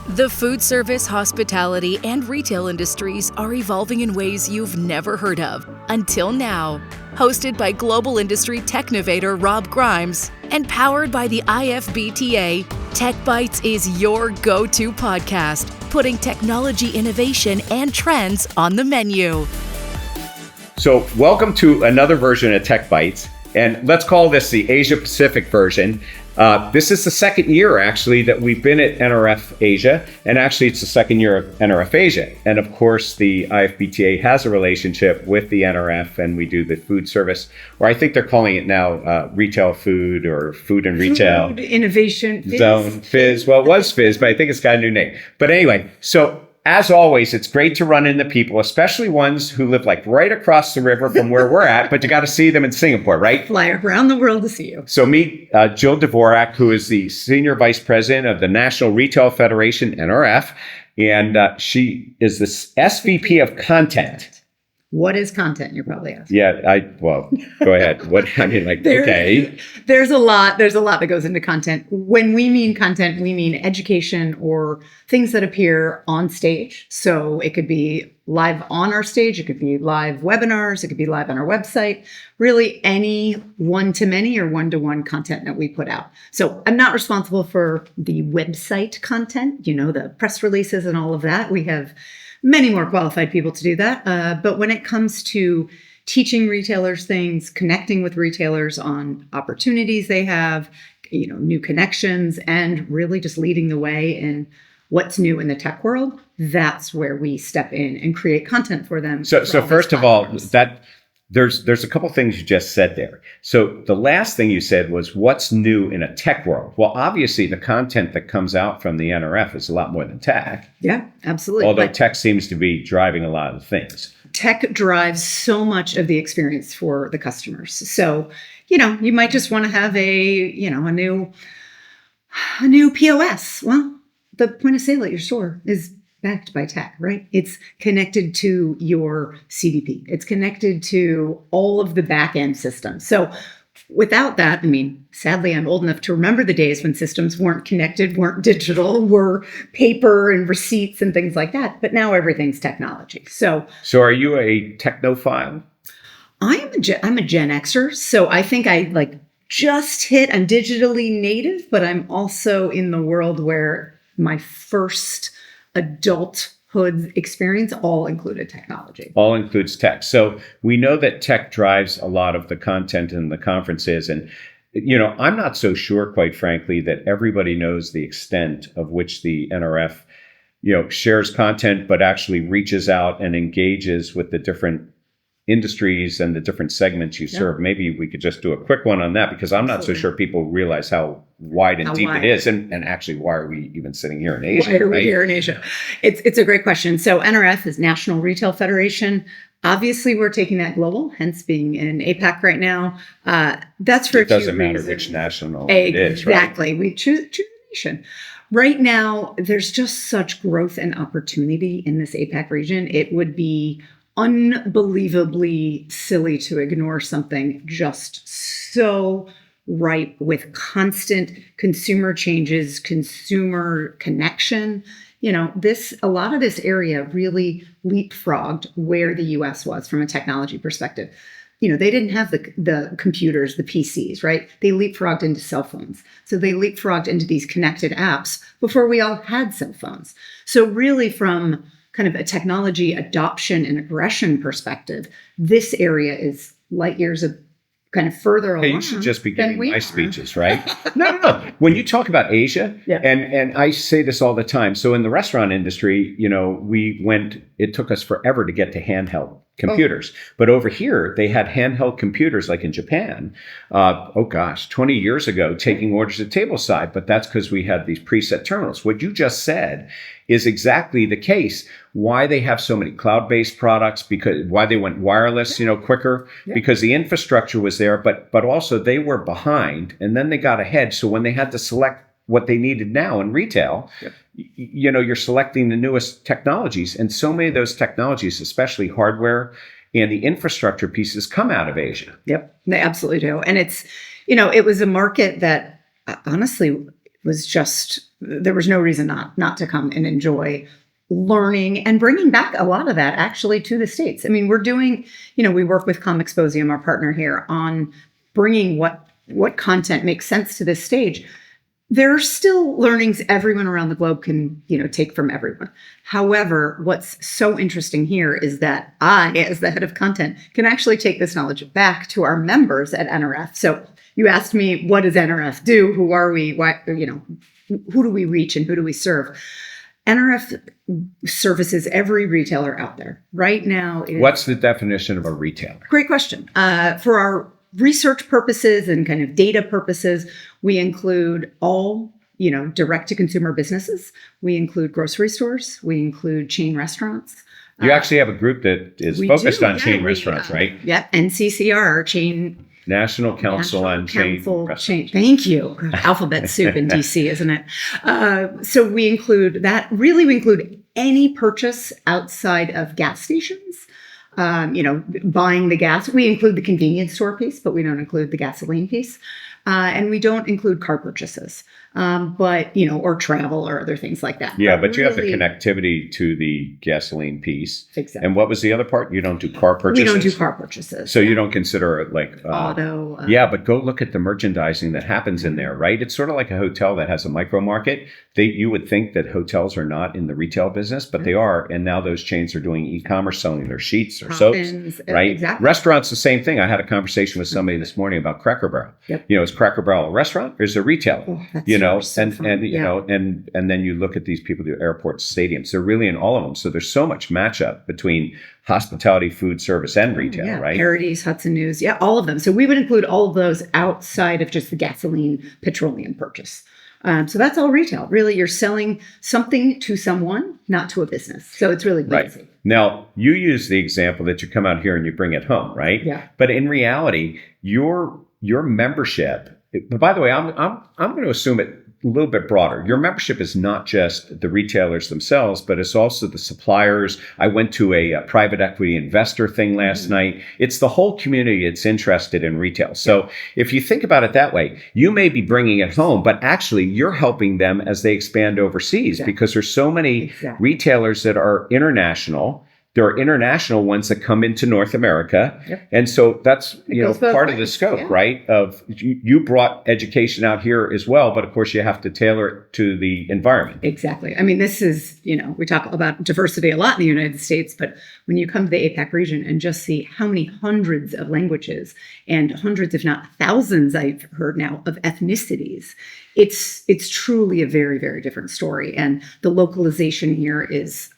The food service, hospitality, and retail industries are evolving in ways you've never heard of until now. Hosted by global industry technovator Rob Grimes and powered by the IFBTA, TechBytes is your go-to podcast, putting technology innovation and trends on the menu. So welcome to another version of TechBytes, and let's call this the Asia Pacific version. This is the second year, actually, that we've been at NRF Asia, and actually it's the second year of NRF Asia. And of course, the IFBTA has a relationship with the NRF, and we do the food service, or I think they're calling it now retail food or food and retail. Food innovation. Zone, Fizz. Well, it was Fizz, but I think it's got a new name. But anyway, so as always, it's great to run into people, especially ones who live like right across the river from where we're at, but you got to see them in Singapore, right? Fly around the world to see you. So meet Jill Dvorak, who is the Senior Vice President of the National Retail Federation, NRF, and she is the SVP of Content. What is content? You're probably asking. Yeah, well, go ahead. Okay. There's a lot that goes into content. When we mean content, we mean education or things that appear on stage. So it could be live on our stage. It could be live webinars. It could be live on our website. Really any one-to-many or one-to-one content that we put out. So I'm not responsible for the website content, the press releases and all of that. We have many more qualified people to do that. But when it comes to teaching retailers things, connecting with retailers on opportunities they have, new connections, and really just leading the way in what's new in the tech world, that's where we step in and create content for them. So first of all, there's a couple things you just said there. So the last thing you said was what's new in a tech world. Well, obviously the content that comes out from the NRF is a lot more than tech. Yeah, absolutely. Although tech seems to be driving a lot of the things. Tech drives so much of the experience for the customers. So, you might just want to have a new POS. Well, the point of sale at your store is backed by tech, right? It's connected to your CDP. It's connected to all of the back end systems. So without that, sadly, I'm old enough to remember the days when systems weren't connected, weren't digital, were paper and receipts and things like that. But now everything's technology. So are you a technophile? I'm a Gen Xer. So I think I'm digitally native, but I'm also in the world where my first adulthood experience all included technology. All includes tech. So we know that tech drives a lot of the content in the conferences. And, I'm not so sure, quite frankly, that everybody knows the extent of which the NRF, shares content, but actually reaches out and engages with the different industries and the different segments you serve. Maybe we could just do a quick one on that, because I'm not so sure people realize how wide and deep it is. And actually, why are we even sitting here in Asia? Why are we here in Asia? It's a great question. So NRF is National Retail Federation. Obviously, we're taking that global, hence being in APAC right now. That's for a few reasons. It doesn't matter which national it is, right? Exactly. We choose a nation. Right now, there's just such growth and opportunity in this APAC region. It would be unbelievably silly to ignore something just so ripe with constant consumer changes, consumer connection. A lot of this area really leapfrogged where the US was from a technology perspective. They didn't have the computers, the PCs, right? They leapfrogged into cell phones. So they leapfrogged into these connected apps before we all had cell phones. So really from kind of a technology adoption and aggression perspective, this area is light years of kind of further along. Hey, you should just be giving my speeches, right? No. When you talk about Asia, and I say this all the time. So in the restaurant industry, it took us forever to get to handheld computers. But over here, they had handheld computers like in Japan, 20 years ago, taking orders at tableside. But that's because we had these preset terminals. What you just said is exactly the case. Why they have so many cloud-based products, because why they went wireless, quicker, because the infrastructure was there, but also they were behind, and then they got ahead. So when they had to select what they needed now in retail, you're selecting the newest technologies, and so many of those technologies, especially hardware and the infrastructure pieces, come out of Asia. Yep, they absolutely do. And it's, it was a market that honestly was just, there was no reason not to come and enjoy learning and bringing back a lot of that actually to the States. I mean, we're doing, we work with Comexposium, our partner here, on bringing what content makes sense to this stage. There are still learnings everyone around the globe can, take from everyone. However, what's so interesting here is that I, as the head of content, can actually take this knowledge back to our members at NRF. So you asked me, what does NRF do? Who are we? Why, who do we reach and who do we serve? NRF services every retailer out there. Right now, what's the definition of a retailer? Great question. For our research purposes and kind of data purposes, we include all, direct-to-consumer businesses. We include grocery stores. We include chain restaurants. You actually have a group that is focused on chain restaurants, right? Yep. NCCR, Chain National Council on Chain Restaurants. Thank you. Alphabet soup in DC, isn't it? So we include that. Really, we include any purchase outside of gas stations. Buying the gas. We include the convenience store piece, but we don't include the gasoline piece. And we don't include car purchases, or travel or other things like that. Yeah, but you have the connectivity to the gasoline piece. Exactly. And what was the other part? You don't do car purchases? We don't do car purchases. So you don't consider it like... auto. But go look at the merchandising that happens in there, right? It's sort of like a hotel that has a micro market. You would think that hotels are not in the retail business, but they are. And now those chains are doing e-commerce, selling their sheets or soaps, right? Exactly. Restaurants, the same thing. I had a conversation with somebody this morning about Cracker Barrel. Yep. Is Cracker Barrel a restaurant or is it a retailer? Oh, that's and then you look at these people do airports, stadiums. They're really in all of them. So there's so much matchup between hospitality, food service, and retail, right? Parodies, Hudson News, all of them. So we would include all of those outside of just the gasoline, petroleum purchase. So that's all retail. Really, you're selling something to someone, not to a business. So it's really right. easy. Now, you use the example that you come out here and you bring it home, right? Yeah. But in reality, your membership. But by the way, I'm going to assume it a little bit broader. Your membership is not just the retailers themselves, but it's also the suppliers. I went to a private equity investor thing last night. It's the whole community that's interested in retail. So if you think about it that way, you may be bringing it home, but actually you're helping them as they expand overseas because there's so many retailers that are international. There are international ones that come into North America. Yep. And so that's, part of the scope, right? Of you brought education out here as well, but of course you have to tailor it to the environment. Exactly. I mean, this is, we talk about diversity a lot in the United States, but when you come to the APAC region and just see how many hundreds of languages and hundreds, if not thousands, I've heard now, of ethnicities, it's truly a very, very different story. And the localization here is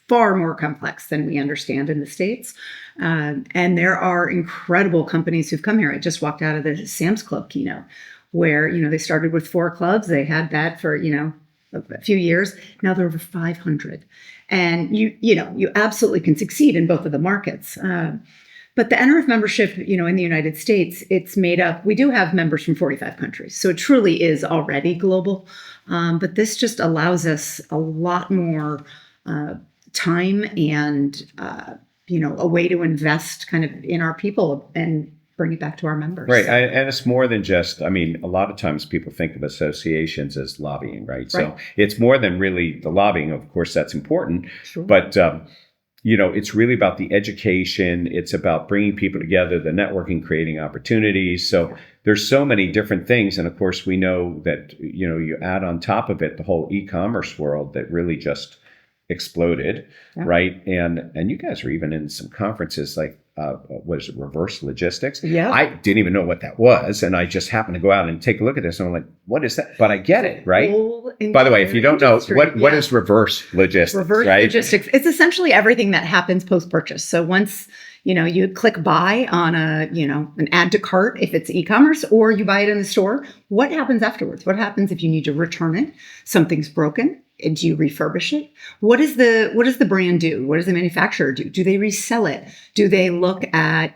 far more complex than we understand in the States. And there are incredible companies who've come here. I just walked out of the Sam's Club keynote where, they started with 4 clubs. They had that for, a few years. Now they're over 500. And you absolutely can succeed in both of the markets. But the NRF membership, in the United States, it's made up, we do have members from 45 countries. So it truly is already global. But this just allows us a lot more time and, a way to invest kind of in our people and bring it back to our members. Right. And it's more than just, a lot of times people think of associations as lobbying, right? So it's more than really the lobbying. Of course, that's important. Sure. But, it's really about the education. It's about bringing people together, the networking, creating opportunities. So there's so many different things. And of course, we know that, you add on top of it the whole e-commerce world that really just exploded, right? And you guys are even in some conferences like was it reverse logistics? Yeah. I didn't even know what that was. And I just happened to go out and take a look at this. And I'm like, what is that? But I get it, right? By the way, if you don't know, what is reverse logistics? Reverse logistics. It's essentially everything that happens post-purchase. So once you click buy on an add to cart if it's e-commerce, or you buy it in the store, what happens afterwards? What happens if you need to return it? Something's broken. Do you refurbish it? What does the brand do? What does the manufacturer do? Do they resell it? Do they look at,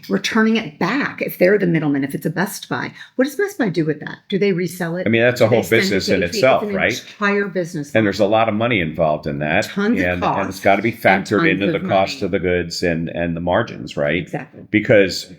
returning it back if they're the middleman, if it's a Best Buy? What does Best Buy do with that? Do they resell it? That's a whole business in itself, right? Entire business. And there's a lot of money involved in that. Tons of cost. And it's got to be factored into the cost of the goods and the margins, right? Exactly. Because,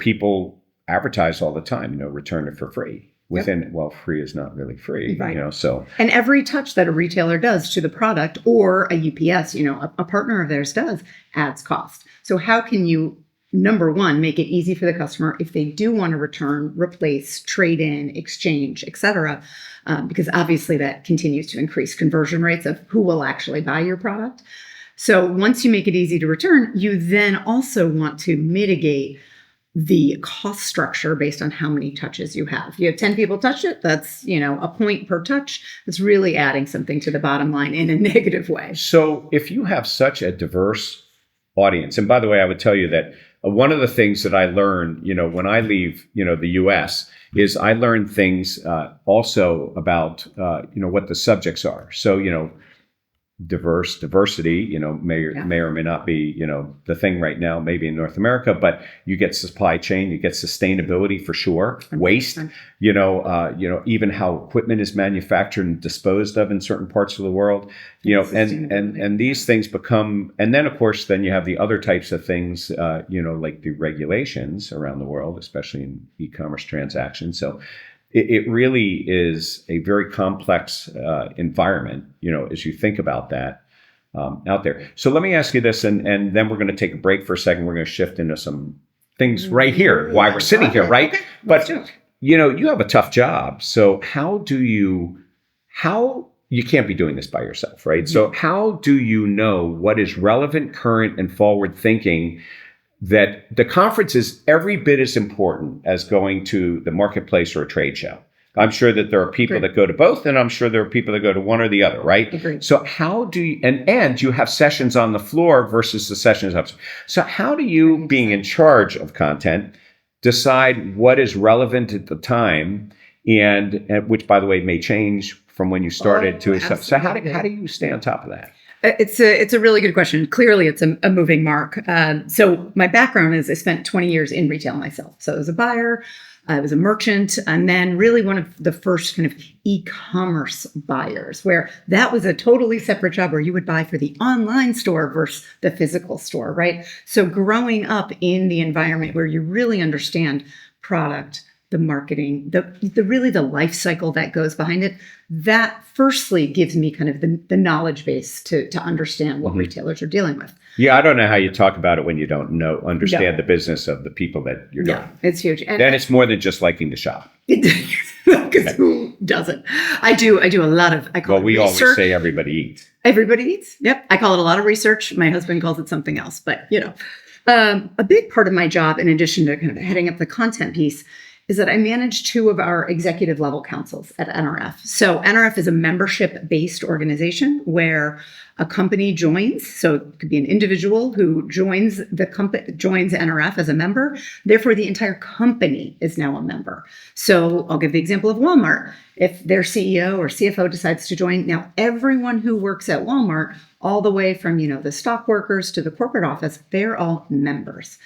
people advertise all the time, return it for free. within, well, free is not really free, Right. so. And every touch that a retailer does to the product or a UPS, a partner of theirs does, adds cost. So how can you, number one, make it easy for the customer if they do want to return, replace, trade in, exchange, et cetera, because obviously that continues to increase conversion rates of who will actually buy your product. So once you make it easy to return, you then also want to mitigate the cost structure based on how many touches you have. If you have 10 people touch it, that's, a point per touch. It's really adding something to the bottom line in a negative way. So if you have such a diverse audience, and by the way, I would tell you that one of the things that I learned, when I leave, the US, is I learned things also about, what the subjects are. So, diversity, may or may not be, the thing right now, maybe in North America, but you get supply chain, you get sustainability for sure, waste, even how equipment is manufactured and disposed of in certain parts of the world, and these things become, and then of course, then you have the other types of things, like the regulations around the world, especially in e-commerce transactions. So it really is a very complex environment, as you think about that out there. So let me ask you this, and then we're going to take a break for a second. We're going to shift into some things right here, why we're sitting here, right? Okay, but, you have a tough job. So how you can't be doing this by yourself, right? Mm-hmm. So how do you know what is relevant, current, and forward thinking, that the conference is every bit as important as going to the marketplace or a trade show? I'm sure that there are people that go to both, and I'm sure there are people that go to one or the other, right? Agreed. So how do you, and you have sessions on the floor versus the sessions up. So how do you, being in charge of content, decide what is relevant at the time, and which, by the way, may change from when you started to. So how do you stay on top of that? It's a really good question. Clearly, it's a moving mark. So my background is I spent 20 years in retail myself. So I was a buyer, I was a merchant, and then really one of the first kind of e-commerce buyers, where that was a totally separate job where you would buy for the online store versus the physical store, right? So growing up in the environment where you really understand product, the marketing, the life cycle that goes behind it, that firstly gives me kind of the knowledge base to understand what retailers are dealing with. Yeah, I don't know how you talk about it when you don't understand the business of the people that you're doing. It's huge. And then it's more than just liking to shop. Because who doesn't? I do a lot of, I call it we research. Always say everybody eats. Everybody eats. Yep. I call it a lot of research. My husband calls it something else. But, a big part of my job, in addition to kind of heading up the content piece, is that I manage 2 of our executive level councils at NRF. So NRF is a membership-based organization where a company joins. So it could be an individual who joins NRF as a member. Therefore, the entire company is now a member. So I'll give the example of Walmart. If their CEO or CFO decides to join, now everyone who works at Walmart, all the way from, the stock workers to the corporate office, they're all members.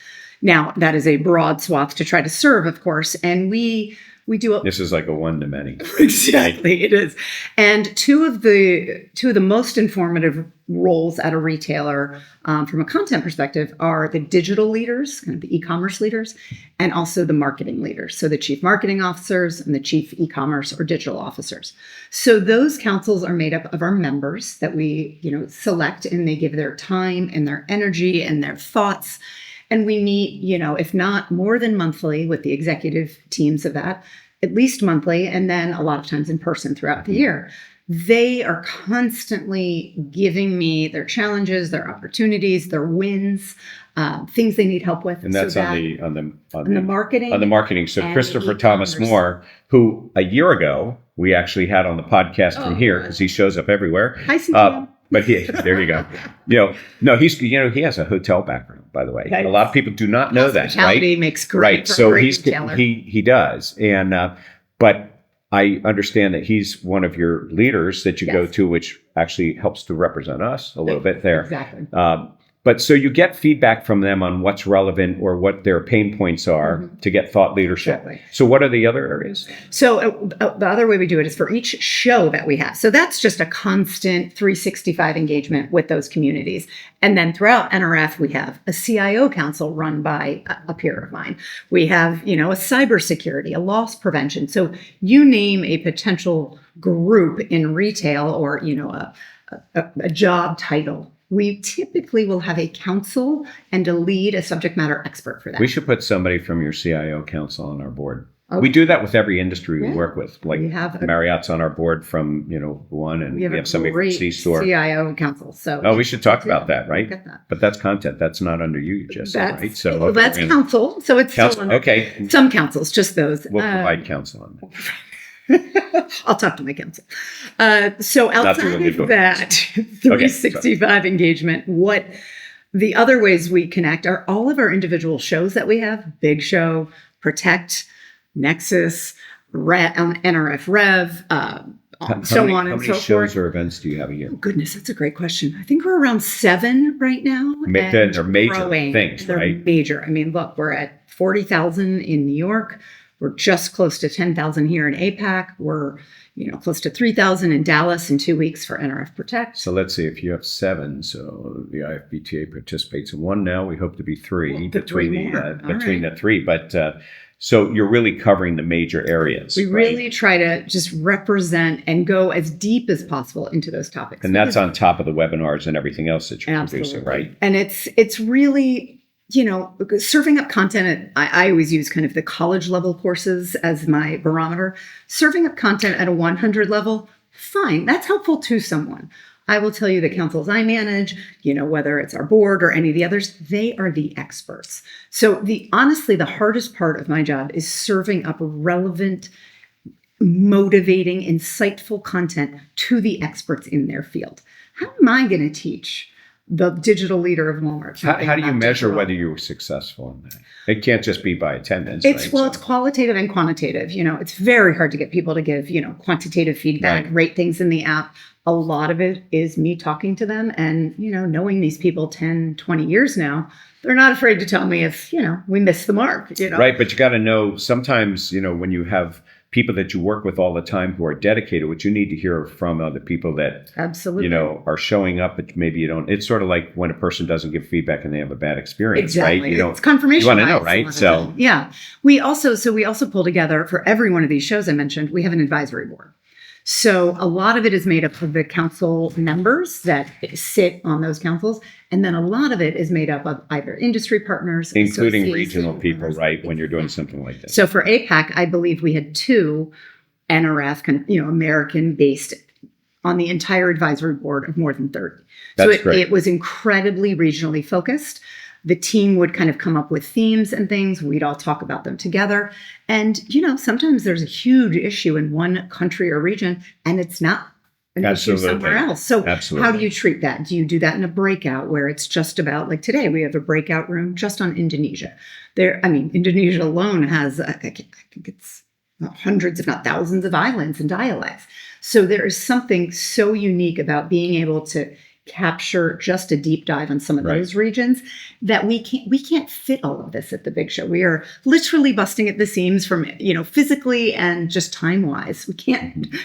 Now, that is a broad swath to try to serve, of course, and we do it. This is like a one-to-many. Exactly, it is. And two of the most informative roles at a retailer from a content perspective are the digital leaders, kind of the e-commerce leaders, and also the marketing leaders. So the chief marketing officers and the chief e-commerce or digital officers. So those councils are made up of our members that we, select, and they give their time and their energy and their thoughts. And we meet, if not more than monthly with the executive teams of that, at least monthly, and then a lot of times in person throughout the year. They are constantly giving me their challenges, their opportunities, their wins, things they need help with. And that's on the marketing. On the marketing. So Christopher Thomas Moore, who a year ago we actually had on the podcast from here because he shows up everywhere. Hi, CTM. But there you go. He has a hotel background, by the way. Nice. A lot of people do not know that, right? Hospitality makes great. Right. So he does. And but I understand that he's one of your leaders that you go to, which actually helps to represent us a little bit there. Exactly. But so you get feedback from them on what's relevant or what their pain points are to get thought leadership. Exactly. So what are the other areas? So the other way we do it is for each show that we have. So that's just a constant 365 engagement with those communities. And then throughout NRF, we have a CIO council run by a peer of mine. We have, a cybersecurity, a loss prevention. So you name a potential group in retail or, a job title. We typically will have a council and a subject matter expert for that. We should put somebody from your CIO council on our board. Okay. We do that with every industry we work with. Like Marriott's on our board from, one, and we have somebody from C-Store. CIO council. So we should talk about that, right? But that's content. That's not under you, Jessica, right? So that's council. So it's council. Still under some councils, just those. We'll provide counsel on that. I'll talk to my counsel. So outside of that 365 engagement, what the other ways we connect are all of our individual shows that we have: Big Show, Protect, Nexus, NRF Rev, so on and so forth. How many shows or events do you have a year? Oh, goodness, that's a great question. I think we're around 7 right now. They're major things, They're right? Major. I mean, look, we're at 40,000 in New York. We're just close to 10,000 here in APAC. We're, close to 3,000 in Dallas in 2 weeks for NRF Protect. So let's see, if you have 7, so the IFBTA participates in 1 now. We hope to be 3 between the 3. But so you're really covering the major areas. We really try to just represent and go as deep as possible into those topics. And that's on top of the webinars and everything else that you're producing, right? And it's really, serving up content. I always use kind of the college level courses as my barometer. Serving up content at a 100 level, fine. That's helpful to someone. I will tell you the councils I manage, whether it's our board or any of the others, they are the experts. So honestly, the hardest part of my job is serving up relevant, motivating, insightful content to the experts in their field. How am I going to teach the digital leader of Walmart? How do you measure whether you were successful in that? It can't just be by attendance. It's qualitative and quantitative. It's very hard to get people to give, quantitative feedback, rate things in the app. A lot of it is me talking to them and, knowing these people 10, 20 years now, they're not afraid to tell me if, we missed the mark, Right. But you got to know sometimes, when you have people that you work with all the time who are dedicated, what you need to hear from other people that, absolutely, are showing up, but maybe you don't. It's sort of like when a person doesn't give feedback and they have a bad experience, exactly. Right? It's confirmation. You want to know, right? So yeah, we also pull together for every one of these shows I mentioned, we have an advisory board. So a lot of it is made up of the council members that sit on those councils. And then a lot of it is made up of either industry partners, including regional people, right? When you're doing something like this. So for APAC, I believe we had 2 NRF, American based on the entire advisory board of more than 30. That's so great. It was incredibly regionally focused. The team would kind of come up with themes and things. We'd all talk about them together. And, sometimes there's a huge issue in one country or region, and it's not an issue somewhere else. So how do you treat that? Do you do that in a breakout where it's just about, like today, we have a breakout room just on Indonesia. Indonesia alone has, I think it's hundreds, if not thousands of islands and dialects. So there is something so unique about being able to capture just a deep dive on some of those regions that we can't fit all of this at the big show. We are literally busting at the seams from, physically and just time wise. We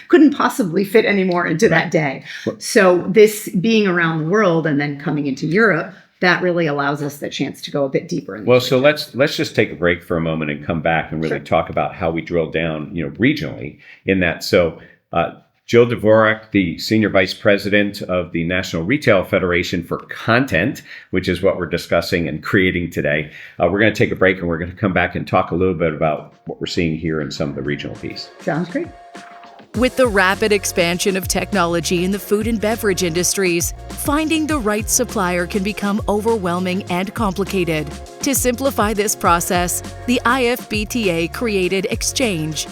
couldn't possibly fit any more into that day. So this being around the world and then coming into Europe, that really allows us the chance to go a bit deeper. So let's just take a break for a moment and come back and really talk about how we drill down, regionally in that. So, Jill Dvorak, the Senior Vice President of the National Retail Federation for Content, which is what we're discussing and creating today. We're going to take a break and we're going to come back and talk a little bit about what we're seeing here in some of the regional piece. Sounds great. With the rapid expansion of technology in the food and beverage industries, finding the right supplier can become overwhelming and complicated. To simplify this process, the IFBTA created Exchange.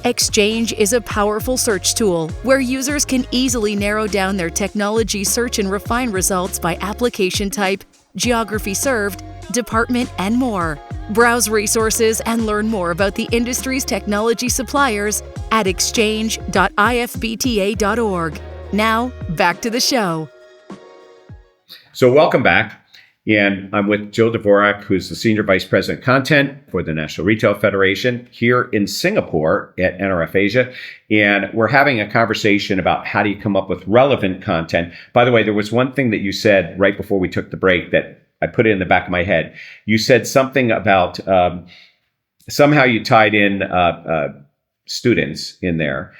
Exchange is a powerful search tool where users can easily narrow down their technology search and refine results by application type, geography served, department, and more. Browse resources and learn more about the industry's technology suppliers at exchange.ifbta.org. Now, back to the show. So welcome back. And I'm with Jill Dvorak, who's the Senior Vice President Content for the National Retail Federation here in Singapore at NRF Asia. And we're having a conversation about how do you come up with relevant content. By the way, there was one thing that you said right before we took the break that I put it in the back of my head. You said something about somehow you tied in students in there.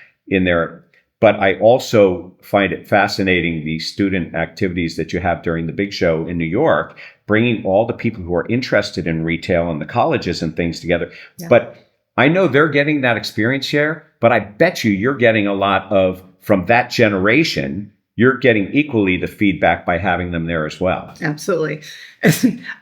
But I also find it fascinating, the student activities that you have during the big show in New York, bringing all the people who are interested in retail and the colleges and things together. Yeah. But I know they're getting that experience here, but I bet you're getting a lot of, from that generation, you're getting equally the feedback by having them there as well. Absolutely.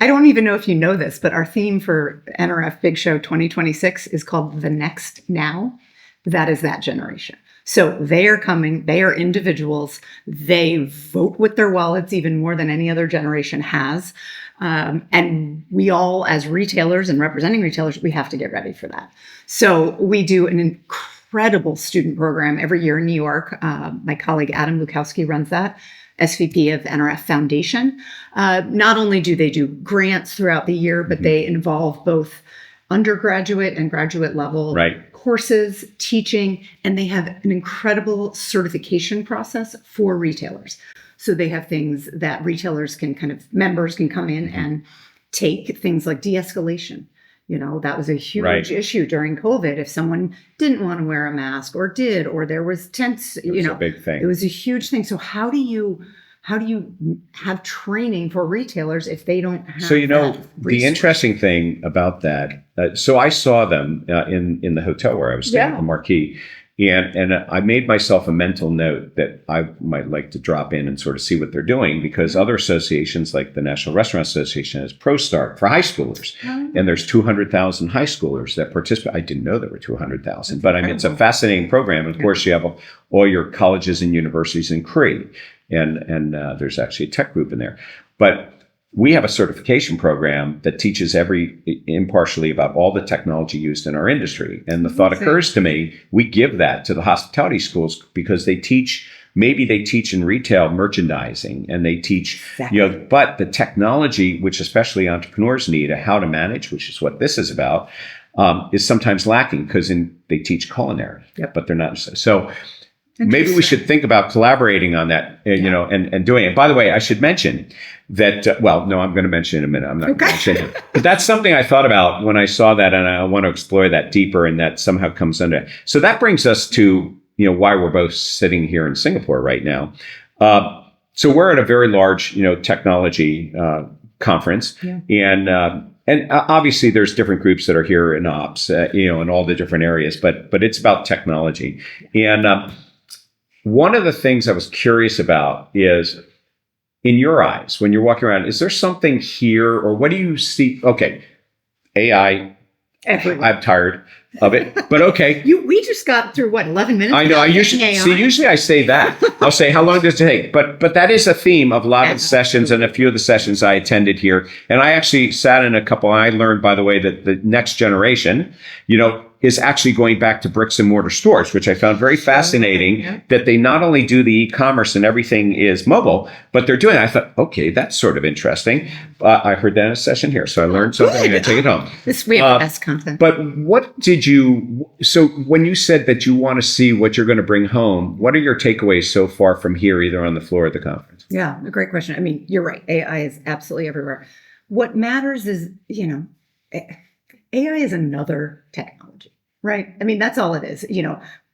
I don't even know if you know this, but our theme for NRF Big Show 2026 is called The Next Now. That is that generation. So they are coming, they are individuals, they vote with their wallets even more than any other generation has. And we all, as retailers and representing retailers, we have to get ready for that. So we do an incredible student program every year in New York. My colleague Adam Lukowski runs that, SVP of NRF Foundation. Not only do they do grants throughout the year, but they involve both undergraduate and graduate level courses, teaching, and they have an incredible certification process for retailers. So they have things that retailers can members can come in and take, things like de-escalation. You know, that was a huge issue during COVID. If someone didn't want to wear a mask or did, or there was tense, it was a big thing. It was a huge thing. So how do you have training for retailers if they don't have the interesting thing about that, so I saw them in the hotel where I was staying at the Marquis, and I made myself a mental note that I might like to drop in and sort of see what they're doing, because other associations like the National Restaurant Association has Pro Start for high schoolers, and there's 200,000 high schoolers that participate. I didn't know there were 200,000, but I mean, it's a fascinating program. Of course, you have all your colleges and universities in Cree. And there's actually a tech group in there. But we have a certification program that teaches impartially about all the technology used in our industry. And the thought occurs to me, we give that to the hospitality schools because they teach in retail merchandising, and they teach, but the technology, which especially entrepreneurs need, how to manage, which is what this is about, is sometimes lacking because they teach culinary, but they're not. So maybe we should think about collaborating on that, and doing it. By the way, I should mention that, I'm going to mention in a minute. I'm not going to mention it. But that's something I thought about when I saw that, and I want to explore that deeper, and that somehow comes under it. So that brings us to, why we're both sitting here in Singapore right now. So we're at a very large, technology conference. And obviously there's different groups that are here in ops, in all the different areas, but it's about technology. And one of the things I was curious about is, in your eyes, when you're walking around, is there something here, or what do you see? Okay, AI, I'm tired of it, but okay. We just got through 11 minutes? I know. Usually I say that. I'll say, how long does it take? But that is a theme of a lot of sessions, and a few of the sessions I attended here. And I actually sat in a couple, and I learned, by the way, that the next generation, is actually going back to bricks and mortar stores, which I found very fascinating, that they not only do the e-commerce and everything is mobile, but they're doing it. I thought, okay, that's sort of interesting. I heard that in a session here, so I learned something. I'm going to take it home. We have the best content. But so when you said that you want to see what you're going to bring home, what are your takeaways so far from here, either on the floor at the conference? Yeah, a great question. I mean, you're right. AI is absolutely everywhere. What matters is, AI is another technology, right? I mean, that's all it is.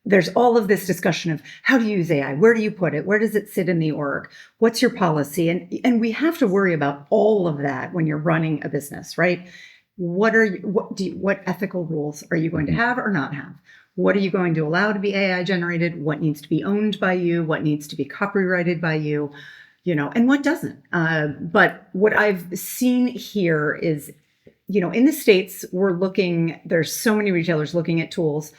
There's all of this discussion of how to use AI. Where do you put it? Where does it sit in the org? What's your policy? And we have to worry about all of that when you're running a business, right? What ethical rules are you going to have or not have? What are you going to allow to be AI generated? What needs to be owned by you? What needs to be copyrighted by you? And what doesn't? But what I've seen here is, in the States, there's so many retailers looking at tools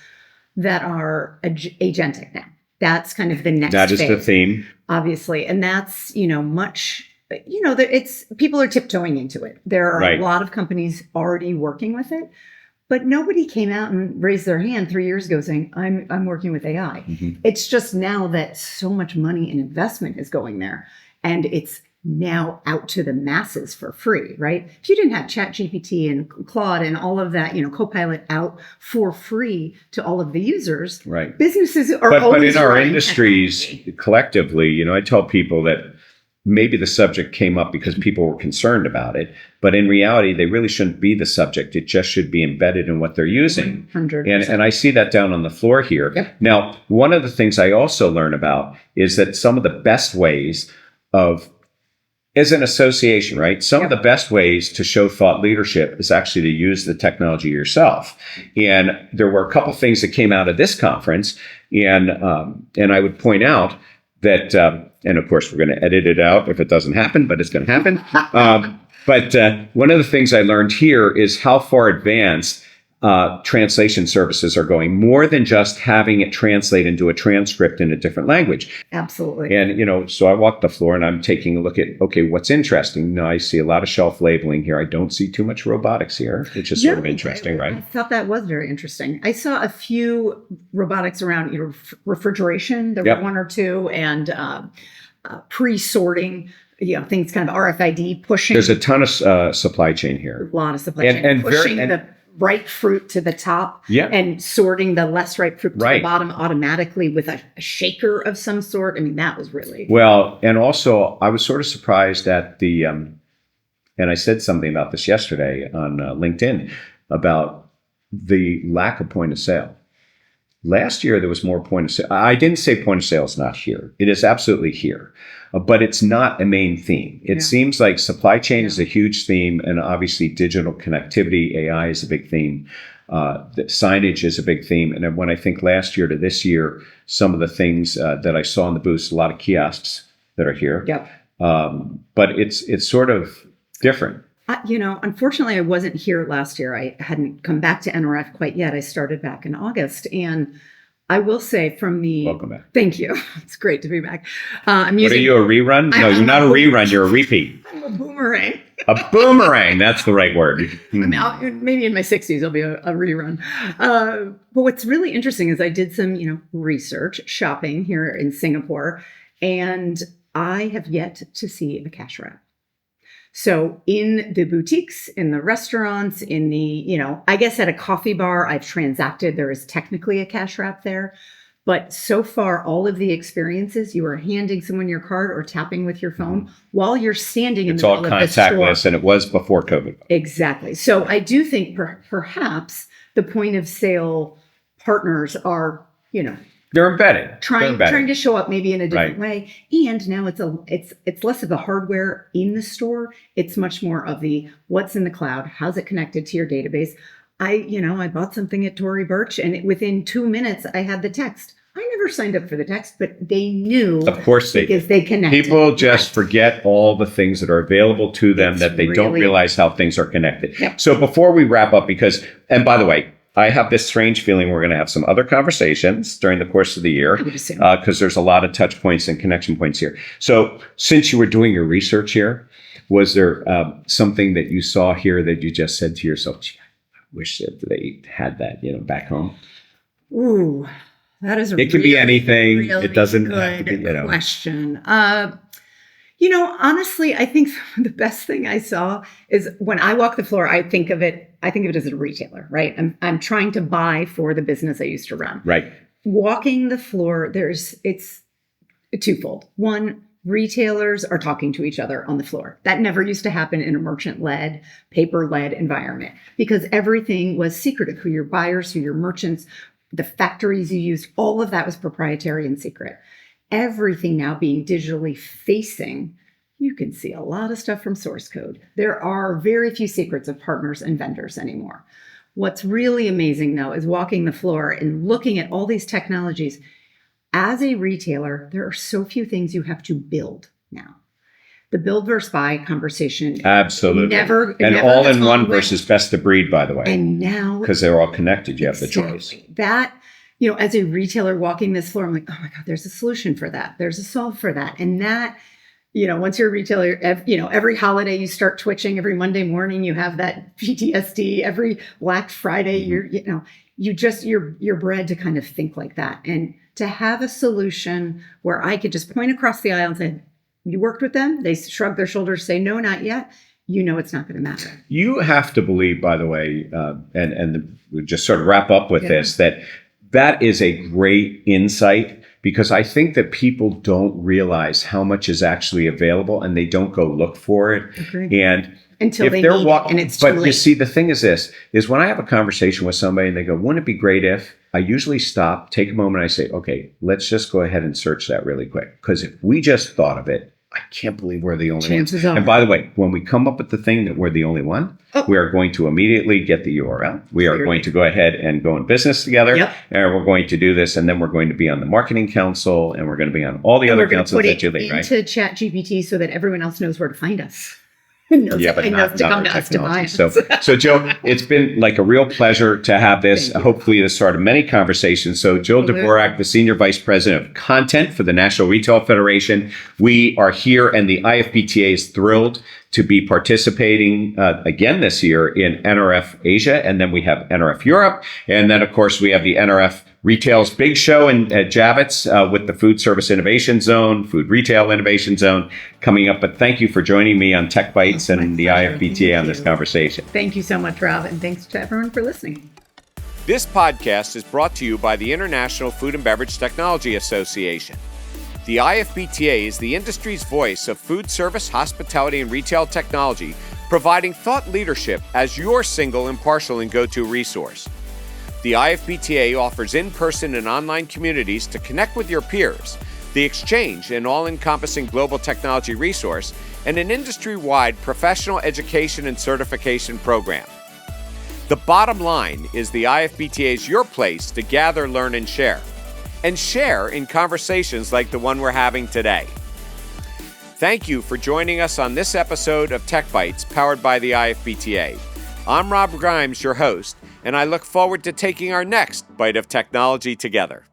that are agentic now. That's kind of the next phase. That is the theme. Obviously. And that's, people are tiptoeing into it. There are a lot of companies already working with it, but nobody came out and raised their hand 3 years ago saying, I'm working with AI. Mm-hmm. It's just now that so much money and investment is going there, and it's now out to the masses for free, right? If you didn't have ChatGPT and Claude and all of that, Copilot out for free to all of the users, right? Businesses are but always in our running industries technology. collectively, I tell people that maybe the subject came up because people were concerned about it, but in reality, they really shouldn't be the subject. It just should be embedded in what they're using. 100%. And I see that down on the floor here. Yep. Now, one of the things I also learn about is that some of the best ways as an association, right? Some of the best ways to show thought leadership is actually to use the technology yourself. And there were a couple things that came out of this conference, and I would point out that, and of course, we're going to edit it out if it doesn't happen, but it's going to happen. But one of the things I learned here is how far advanced translation services are going, more than just having it translate into a transcript in a different language. Absolutely. And, so I walk the floor and I'm taking a look at, okay, what's interesting? Now I see a lot of shelf labeling here. I don't see too much robotics here, which is sort of interesting, right? I thought that was very interesting. I saw a few robotics around, refrigeration. There were one or two, and pre-sorting, things kind of RFID pushing. There's a ton of supply chain here. A lot of supply chain. And pushing the ripe fruit to the top and sorting the less ripe fruit to the bottom automatically with a shaker of some sort. I mean, that was really... Well, and also I was sort of surprised at the, and I said something about this yesterday on LinkedIn about the lack of point of sale. Last year, there was more point of sale. I didn't say point of sale is not here. It is absolutely here, but it's not a main theme. It seems like supply chain is a huge theme, and obviously digital connectivity, AI is a big theme. The signage is a big theme. And when I think last year to this year, some of the things that I saw in the booths, a lot of kiosks that are here. But it's sort of different. Unfortunately, I wasn't here last year. I hadn't come back to NRF quite yet. I started back in August. And I will say Welcome back. Thank you. It's great to be back. Are you a rerun? No, you're not a rerun. You're a repeat. I'm a boomerang. A boomerang. That's the right word. Maybe in my 60s, I'll be a rerun. But what's really interesting is I did some, research, shopping here in Singapore, and I have yet to see a cash wrap. So in the boutiques, in the restaurants, in the, I guess at a coffee bar, I've transacted. There is technically a cash wrap there. But so far, all of the experiences, you are handing someone your card or tapping with your phone while you're standing in the middle of the store. It's all contactless, and it was before COVID. Exactly. So I do think perhaps the point of sale partners are, they're embedded. Trying to show up maybe in a different way. And now it's less of the hardware in the store. It's much more of the what's in the cloud, how's it connected to your database. I bought something at Tory Burch, and within 2 minutes I had the text. I never signed up for the text, but they knew. Of course they because they connected. People just forget all the things that are available to them that they don't realize how things are connected. Yep. So before we wrap up, and by the way, I have this strange feeling we're going to have some other conversations during the course of the year because there's a lot of touch points and connection points here. So since you were doing your research here, was there something that you saw here that you just said to yourself, gee, I wish that they had that, back home? Ooh, that is it can be anything. Really it doesn't have to be, question. Honestly, I think the best thing I saw is when I walk the floor, I think of it as a retailer, right? I'm trying to buy for the business I used to run. Right. Walking the floor, it's twofold. One, retailers are talking to each other on the floor. That never used to happen in a merchant-led, paper-led environment because everything was secretive. Who your buyers, who your merchants, the factories you used, all of that was proprietary and secret. Everything now being digitally facing, you can see a lot of stuff from source code. There are very few secrets of partners and vendors anymore. What's really amazing, though, is walking the floor and looking at all these technologies. As a retailer, there are so few things you have to build now. The build versus buy conversation. Absolutely. Never all in one versus best of breed, by the way. And now, because they're all connected, you have the choice. That, as a retailer walking this floor, I'm like, oh my God, there's a solution for that. There's a solve for that. And that, once you're a retailer, every holiday you start twitching. Every Monday morning you have that PTSD. Every Black Friday, you're bred to kind of think like that. And to have a solution where I could just point across the aisle and say, You worked with them, they shrug their shoulders, say, no, not yet. You know it's not going to matter. You have to believe, by the way, we just sort of wrap up with this, that is a great insight, because I think that people don't realize how much is actually available and they don't go look for it. Agreed. And until if they they're need it and it's too but late. You see, the thing is this, is when I have a conversation with somebody and they go, wouldn't it be great if, I usually stop, take a moment, I say, okay, let's just go ahead and search that really quick. Because if we just thought of it, I can't believe we're the only ones. And by the way, when we come up with the thing that we're the only one, we are going to immediately get the URL. We are going to go ahead and go in business together. And we're going to do this. And then we're going to be on the marketing council, and we're going to be on all the other councils that you lead, right? Into ChatGPT so that everyone else knows where to find us. But not to come to us to buy us. So Jill, it's been like a real pleasure to have this. Hopefully the start of many conversations. So Jill Dvorak, the Senior Vice President of Content for the National Retail Federation. We are here, and the IFPTA is thrilled to be participating again this year in NRF Asia. And then we have NRF Europe. And then, of course, we have the NRF Retail's big show at Javits with the Food Service Innovation Zone, Food Retail Innovation Zone coming up. But thank you for joining me on TechBytes and the IFPTA on this conversation. Thank you so much, Rob. And thanks to everyone for listening. This podcast is brought to you by the International Food and Beverage Technology Association. The IFPTA is the industry's voice of food service, hospitality, and retail technology, providing thought leadership as your single, impartial, and go-to resource. The IFPTA offers in-person and online communities to connect with your peers, the exchange, an all-encompassing global technology resource, and an industry-wide professional education and certification program. The bottom line is the IFPTA is your place to gather, learn, and share in conversations like the one we're having today. Thank you for joining us on this episode of TechBytes, powered by the IFPTA. I'm Rob Grimes, your host, and I look forward to taking our next bite of technology together.